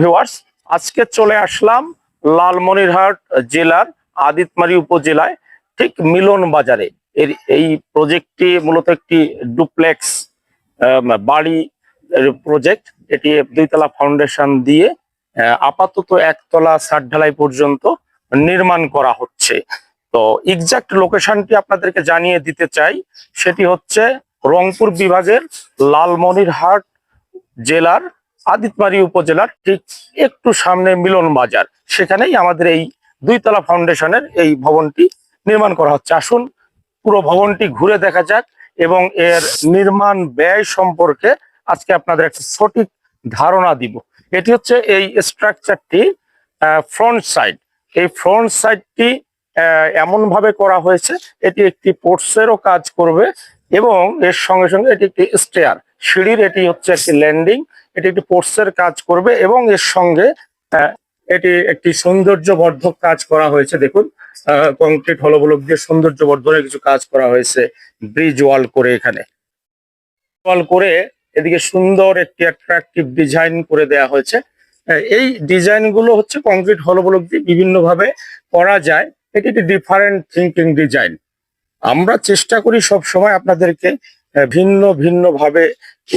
Viewers, আজকে চলে আসলাম লালমনিরহাট জেলার আদিতমারি উপজেলায়, ঠিক মিলন বাজারে। এই প্রজেক্টটি মূলত একটি ডুপ্লেক্স বাড়ি প্রজেক্ট। এটি দুইতলা ফাউন্ডেশন দিয়ে আপাতত একতলা ছাদ ঢালাই পর্যন্ত নির্মাণ করা হচ্ছে। তো এক্সাক্ট লোকেশনটি আপনাদেরকে জানিয়ে দিতে চাই। সেটি হচ্ছে রংপুর বিভাগের লালমনিরহাট জেলার আদিতমারি উপজেলার ঠিক একটু সামনে মিলন বাজার, সেখানেই আমাদের এই দুইতলা ফাউন্ডেশনের এই ভবনটি নির্মাণ করা হচ্ছে। আসুন পুরো ভবনটি ঘুরে দেখা যাক এবং এর নির্মাণ ব্যয় সম্পর্কে আজকে আপনাদের একটা সঠিক ধারণা দিব। এটি হচ্ছে এই স্ট্রাকচারটি ফ্রন্ট সাইড। এই ফ্রন্ট সাইডটি এমন ভাবে করা হয়েছে, এটি একটি পোর্টসেরও কাজ করবে এবং এর সঙ্গে সঙ্গে এটি একটি স্টেয়ার সিঁড়ির, এটি হচ্ছে একটি ল্যান্ডিং, এটি একটি পোর্টসের কাজ করবে এবং এর সঙ্গে এটি একটি সৌন্দর্যবর্ধক কাজ করা হয়েছে। দেখুন, কংক্রিট হলবলক দিয়ে সৌন্দর্যবর্ধনের কিছু কাজ করা হয়েছে। ব্রিজ ওয়াল করে, এখানে ওয়াল করে এদিকে সুন্দর একটি অ্যাট্রাকটিভ ডিজাইন করে দেয়া হয়েছে। এই ডিজাইন গুলো হচ্ছে কংক্রিট হলবলক দিয়ে বিভিন্ন ভাবে করা যায়। এটি একটি ডিফারেন্ট থিঙ্কিং ডিজাইন। আমরা চেষ্টা করি সব সময় আপনাদেরকে ভিন্ন ভিন্ন ভাবে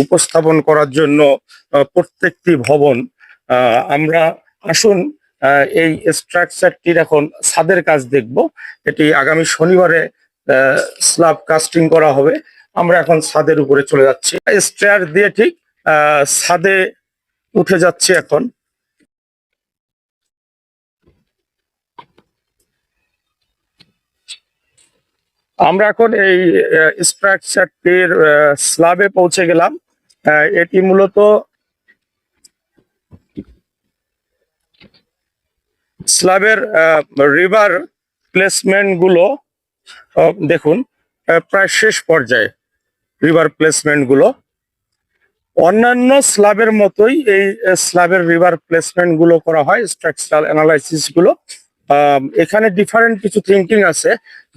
উপস্থাপন করার জন্য প্রত্যেকটি ভবন। আমরা আসুন এই স্ট্রাকচারটির এখন ছাদের কাজ দেখব। এটি আগামী শনিবারে স্ল্যাব কাস্টিং করা হবে। আমরা এখন ছাদের উপরে চলে যাচ্ছি, স্টেয়ার দিয়ে ঠিক ছাদে উঠে যাচ্ছি এখন। আমরা এখন এই স্ট্রাকচারটির স্ল্যাবে পৌঁছে গেলাম। এটি মূলত স্ল্যাবের রিভার প্লেসমেন্ট গুলো দেখুন, প্রায় শেষ পর্যায়ে রিভার প্লেসমেন্ট গুলো। অন্যান্য স্ল্যাবের মতোই এই স্ল্যাবের রিভার প্লেসমেন্ট গুলো করা হয়, স্ট্রাকচারাল অ্যানালাইসিস গুলো। এখানে ডিফারেন্ট কিছু থিঙ্কিং আছে,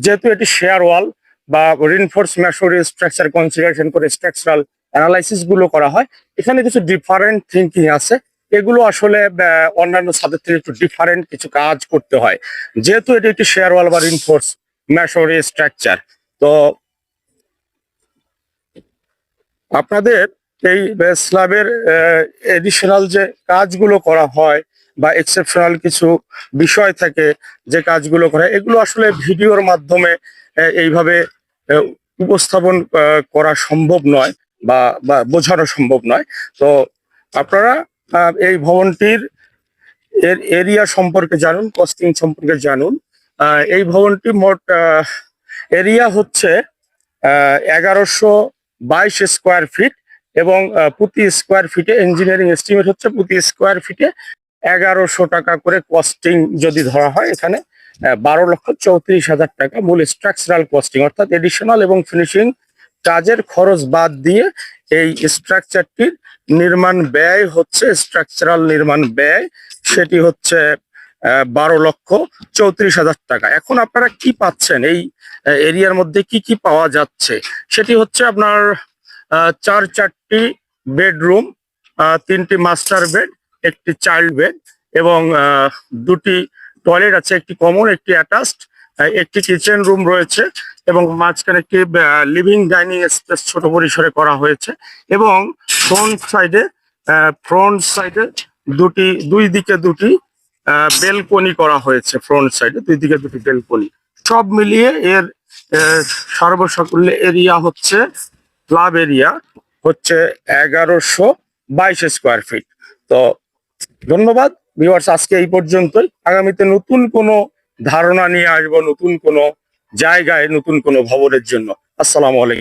যেহেতু এটি শেয়ার ওয়াল বা রিনফোর্স ম্যাসোনারি স্ট্রাকচার কনসিডারেশন করে স্ট্রাকচারাল অ্যানালাইসিস গুলো করা হয়। এখানে কিছু ডিফারেন্ট থিঙ্কিং আছে। এগুলো আসলে অন্যান্য ছাদের থেকে একটু ডিফারেন্ট কিছু কাজ করতে হয়, যেহেতু এটি একটি শেয়ার ওয়াল বা রিনফোর্স ম্যাসোনারি স্ট্রাকচার। তো আপনাদের এই স্ল্যাবের এডিশনাল যে কাজগুলো করা হয় বা এক্সেপশনাল কিছু বিষয় থাকে যে কাজগুলো করা হয়, এগুলো আসলে ভিডিওর মাধ্যমে এইভাবে উপস্থাপন করা সম্ভব নয় বা বোঝানো সম্ভব নয়। তো আপনারা এই ভবনটির এরিয়া সম্পর্কে জানুন, কস্টিং সম্পর্কে জানুন। এই ভবনটি মোট এরিয়া হচ্ছে 1122 স্কোয়ার ফিট এবং প্রতি স্কোয়ার ফিটে ইঞ্জিনিয়ারিং এস্টিমেট হচ্ছে প্রতি স্কোয়ার ফিটে 1100 টাকা করে কস্টিং যদি ধরা হয়। এখানে 12,34,000 টাকা মূল স্ট্রাকচারাল কস্টিং, অর্থাৎ এডিশনাল এবং ফিনিশিং কাজের খরচ বাদ দিয়ে এই স্ট্রাকচারটির নির্মাণ ব্যয় হচ্ছে, স্ট্রাকচারাল নির্মাণ ব্যয় সেটি হচ্ছে 12,34,000 টাকা। এখন আপনারা কি পাচ্ছেন, এই এরিয়ার মধ্যে কি কি পাওয়া যাচ্ছে সেটি হচ্ছে আপনার চারটি বেডরুম, 3টি মাস্টার বেড, একটি চাইল্ড বেড এবং 2টি টয়লেট আছে, একটি কমন, একটি অ্যাটাচড, একটি কিচেন রুম রয়েছে এবং মাঝখানে একটি লিভিং ডাইনিং স্পেস ছোট পরিসরে করা হয়েছে এবং ফ্রন্ট সাইডে দুই দিকে দুটি বেলকনি করা হয়েছে। ফ্রন্ট সাইডে দুই দিকে দুটি বেলকনি। সব মিলিয়ে এর সর্বসাকুল্যে এরিয়া হচ্ছে, ক্লাব এরিয়া হচ্ছে 1122 স্কোয়ার ফিট। তো ধন্যবাদ ভিউয়ার্স, আজকে এই পর্যন্তই। আগামীতে নতুন কোনো ধারণা নিয়ে আসবো, নতুন কোনো জায়গায়, নতুন কোনো ভবনের জন্য। আসসালামু আলাইকুম।